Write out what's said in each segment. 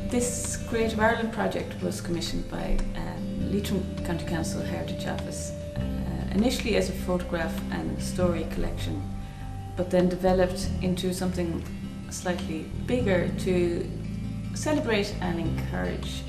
This Creative Ireland project was commissioned by Leitrim County Council Heritage Office, initially as a photograph and story collection, but then developed into something slightly bigger to celebrate and encourage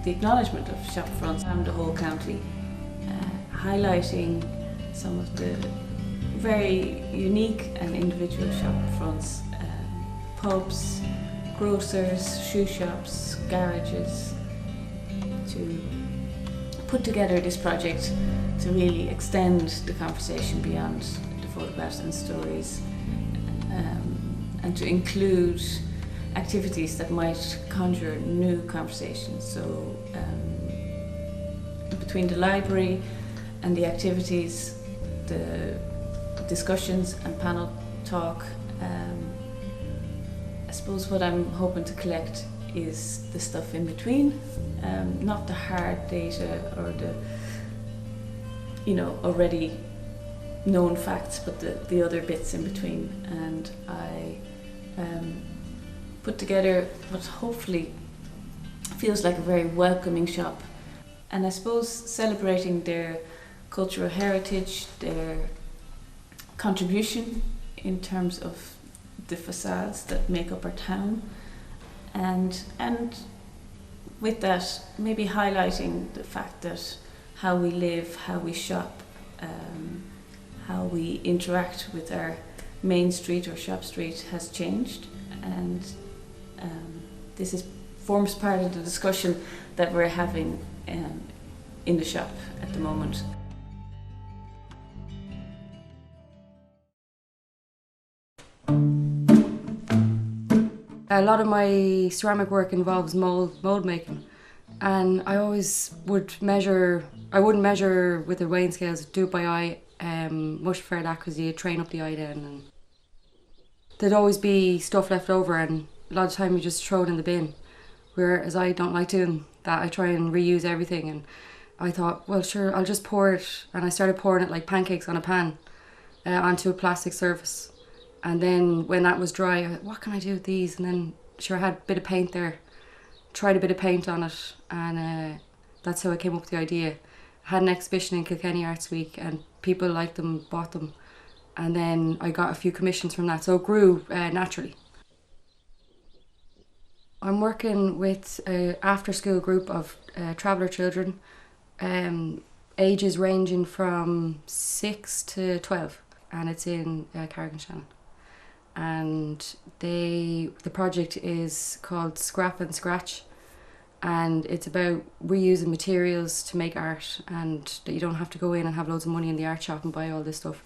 the acknowledgement of shop fronts around the whole county, highlighting some of the very unique and individual shop fronts, pubs, grocers, shoe shops, garages, to put together this project to really extend the conversation beyond the photographs and stories, and to include activities that might conjure new conversations. So between the library and the activities, the discussions and panel talk, I suppose what I'm hoping to collect is the stuff in between, not the hard data or the already known facts, but the other bits in between. And I put together what hopefully feels like a very welcoming shop, and I suppose celebrating their cultural heritage, their contribution in terms of the facades that make up our town, and with that maybe highlighting the fact that how we live, how we shop, how we interact with our main street or shop street has changed, and this forms part of the discussion that we're having in the shop at the moment. A lot of my ceramic work involves mould making, and I always would measure. I wouldn't measure with the weighing scales, do it by eye. Much prefer that because you train up the eye then. And there'd always be stuff left over, and a lot of time you just throw it in the bin. Whereas I don't like doing that. I try and reuse everything, and I thought, well, sure, I'll just pour it, and I started pouring it like pancakes on a pan onto a plastic surface. And then when that was dry, I thought, what can I do with these? And then sure, I had a bit of paint there, tried a bit of paint on it, and that's how I came up with the idea. I had an exhibition in Kilkenny Arts Week, and people liked them, bought them, and then I got a few commissions from that, so it grew naturally. I'm working with an after-school group of traveller children, ages ranging from 6 to 12, and it's in Carrick and Shannon. And the project is called Scrap and Scratch, and it's about reusing materials to make art, and that you don't have to go in and have loads of money in the art shop and buy all this stuff,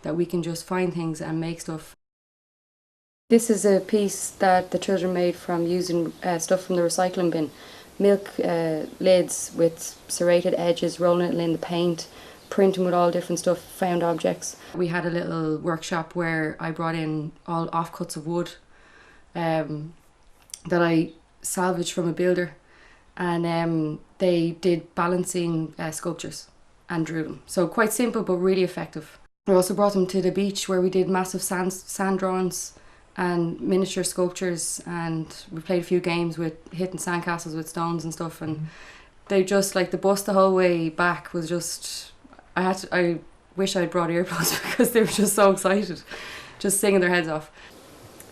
that we can just find things and make stuff. This is a piece that the children made from using stuff from the recycling bin. Milk lids with serrated edges, rolling it in the paint, printing with all different stuff, found objects. We had a little workshop where I brought in all offcuts of wood that I salvaged from a builder, and they did balancing sculptures and drew them. So quite simple but really effective. I also brought them to the beach where we did massive sand drawings and miniature sculptures, and we played a few games with hitting sandcastles with stones and stuff, and they just, like, the bus the whole way back was just, I wish I'd brought earplugs because they were just so excited, just singing their heads off.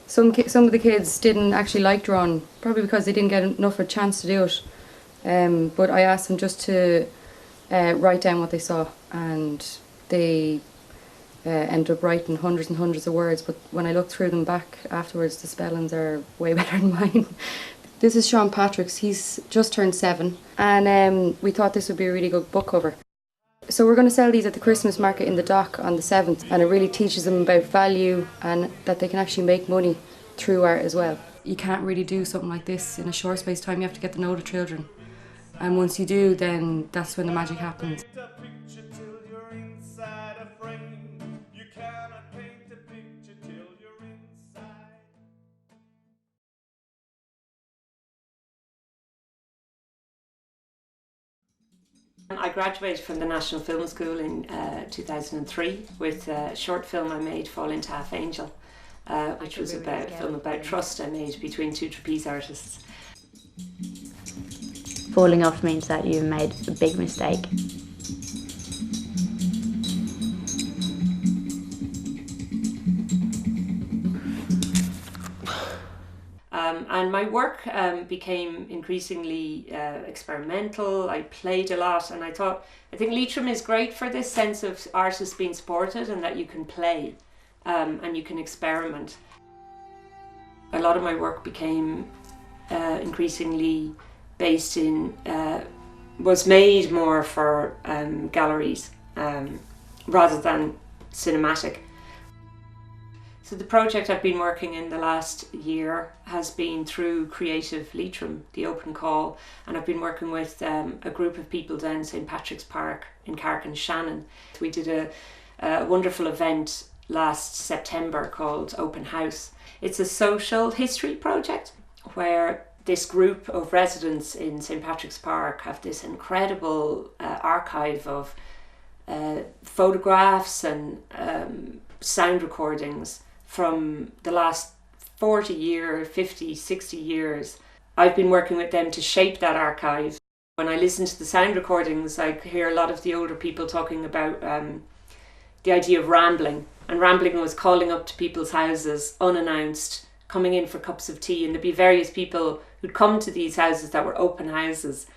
Some of the kids didn't actually like drawing, probably because they didn't get enough of a chance to do it, but I asked them just to write down what they saw, and they ended up writing hundreds and hundreds of words, but when I looked through them back afterwards, the spellings are way better than mine. This is Sean Patrick's. He's just turned 7, and we thought this would be a really good book cover. So we're going to sell these at the Christmas market in the dock on the 7th, and it really teaches them about value and that they can actually make money through art as well. You can't really do something like this in a short space of time. You have to get to know the children, and once you do, then that's when the magic happens. I graduated from the National Film School in 2003 with a short film I made, Fall Into Half Angel, which was a film about trust I made between two trapeze artists. Falling off means that you made a big mistake. And my work became increasingly experimental. I played a lot, and I think Leitrim is great for this sense of artists being supported and that you can play and you can experiment. A lot of my work became increasingly based in, was made more for galleries rather than cinematic. So the project I've been working in the last year has been through Creative Leitrim, the open call, and I've been working with a group of people down St Patrick's Park in Carrick and Shannon. We did a wonderful event last September called Open House. It's a social history project where this group of residents in St Patrick's Park have this incredible archive of photographs and sound recordings from the last 40 years, 50, 60 years. I've been working with them to shape that archive. When I listen to the sound recordings, I hear a lot of the older people talking about the idea of rambling. And rambling was calling up to people's houses unannounced, coming in for cups of tea, and there'd be various people who'd come to these houses that were open houses.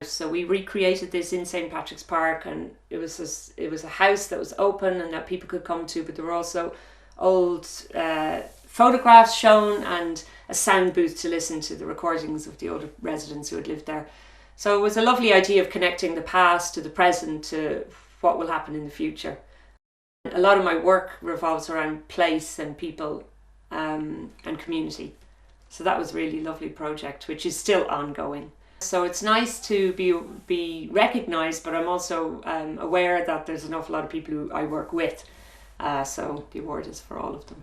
So we recreated this in St Patrick's Park, and it was a house that was open and that people could come to, but there were also old photographs shown and a sound booth to listen to the recordings of the older residents who had lived there. So it was a lovely idea of connecting the past to the present to what will happen in the future. A lot of my work revolves around place and people and community. So that was a really lovely project, which is still ongoing. So it's nice to be recognised, but I'm also aware that there's an awful lot of people who I work with. So the award is for all of them.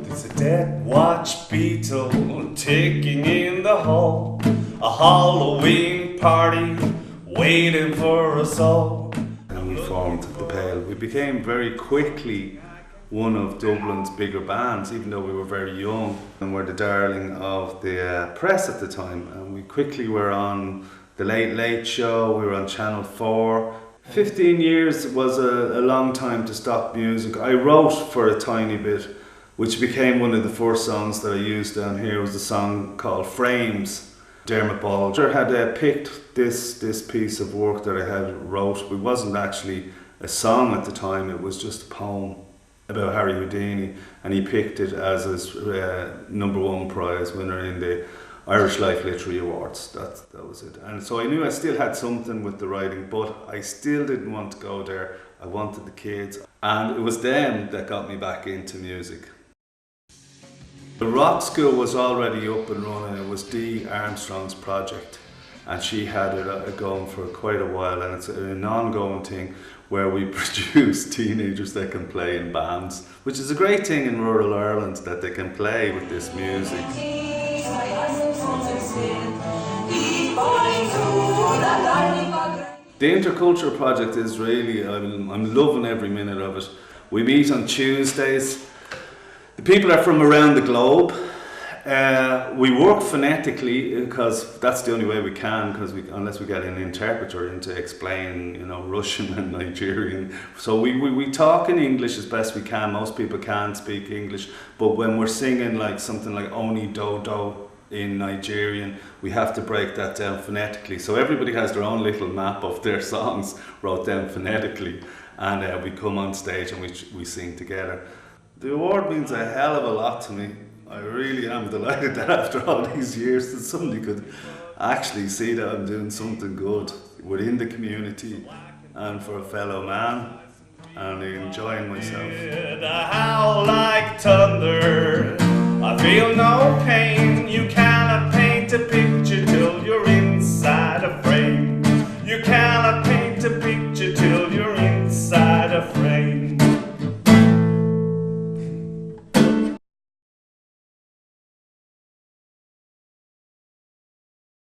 There's a dead watch beetle ticking in the hall, a Halloween party waiting for us all. And we formed the Pale. We became very quickly one of Dublin's bigger bands, even though we were very young, and were the darling of the press at the time. And we quickly were on the Late Late Show, we were on Channel 4. 15 years was a long time to stop music. I wrote for a tiny bit, which became one of the first songs that I used down here. It was a song called Frames. Dermot Balger had picked this piece of work that I had wrote. It wasn't actually a song at the time, it was just a poem about Harry Houdini, and he picked it as his #1 prize winner in the Irish Life Literary Awards. That was it. And so I knew I still had something with the writing, but I still didn't want to go there. I wanted the kids, and it was them that got me back into music. The rock school was already up and running. It was Dee Armstrong's project, and she had it going for quite a while, and it's an ongoing thing where we produce teenagers that can play in bands, which is a great thing in rural Ireland, that they can play with this music. The intercultural project is really, I'm loving every minute of it. We meet on Tuesdays. The people are from around the globe. We work phonetically because that's the only way we can, because unless we get an interpreter in to explain, Russian and Nigerian. So we talk in English as best we can. Most people can't speak English, but when we're singing like something like Oni Dodo in Nigerian, we have to break that down phonetically. So everybody has their own little map of their songs wrote down phonetically, and we come on stage and we sing together. The award means a hell of a lot to me. I really am delighted that after all these years that somebody could actually see that I'm doing something good within the community and for a fellow man, and enjoying myself. I howl like thunder